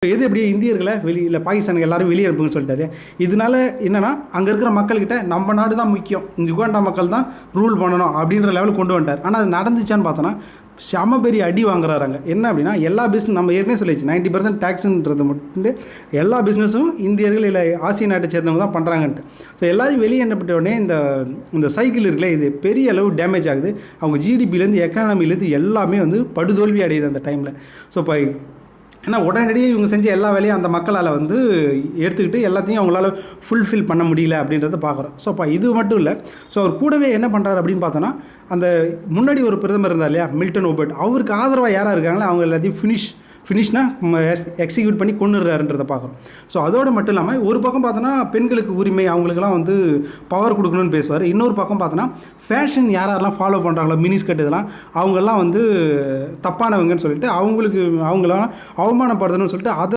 எது எப்படியே இந்தியர்களை வெளியில் பாகிஸ்தானுக்கு எல்லாரும் வெளியே அனுப்புங்கன்னு சொல்லிட்டாரு. இதனால என்னன்னா அங்கே இருக்கிற மக்கள்கிட்ட நம்ம நாடு தான் முக்கியம், இந்த யுகாண்டா மக்கள் தான் ரூல் பண்ணணும் அப்படின்ற லெவலுக்கு கொண்டு வந்துட்டார். ஆனால் அது நடந்துச்சான்னு பார்த்தோன்னா செம பெரிய அடி வாங்குறாங்க. என்ன அப்படின்னா எல்லா பிஸ்னஸ் நம்ம ஏற்கனவே சொல்லிச்சு 90% டேக்ஸுன்றது மட்டும் எல்லா பிஸ்னஸும் இந்தியர்கள் இல்லை ஆசிய நாட்டை சேர்ந்தவங்க தான் பண்ணுறாங்கன்ட்டு. ஸோ எல்லாரும் வெளியே அனுப்பிட்ட உடனே இந்த சைக்கிள் இருக்குல்ல, இது பெரிய அளவு டேமேஜ் ஆகுது. அவங்க ஜிடிபிலேருந்து எக்கானமிலேருந்து எல்லாமே வந்து படுதோல்வி அடையுது அந்த டைமில். ஸோ இப்போ ஏன்னா உடனடியாக இவங்க செஞ்ச எல்லா வேலையும் அந்த மக்களால் வந்து எடுத்துக்கிட்டு எல்லாத்தையும் அவங்களால ஃபுல்ஃபில் பண்ண முடியல அப்படின்றத பார்க்குறோம். ஸோ அப்போ இது மட்டும் இல்லை, ஸோ அவர் கூடவே என்ன பண்ணுறாரு அப்படின்னு பார்த்தோன்னா, அந்த முன்னாடி ஒரு பிரதமர் இருந்தார் இல்லையா, மில்டன் ஓபர்ட், அவருக்கு ஆதரவாக யாராக இருக்காங்களோ அவங்க எல்லாத்தையும் ஃபினிஷ்னா எக்ஸிக்யூட் பண்ணி கொண்டுறாருன்றதை பார்க்குறோம். ஸோ அதோடு மட்டும் இல்லாமல் ஒரு பக்கம் பார்த்தோன்னா பெண்களுக்கு உரிமை அவங்களுக்குலாம் வந்து பவர் கொடுக்கணும்னு பேசுவார். இன்னொரு பக்கம் பார்த்தோன்னா ஃபேஷன் யாரெல்லாம் ஃபாலோ பண்ணுறாங்களோ மினிஸ்கட் இதெல்லாம் அவங்கெல்லாம் வந்து தப்பானவங்கன்னு சொல்லிட்டு அவங்களாம் அவமானப்படுதணும்னு சொல்லிட்டு அதை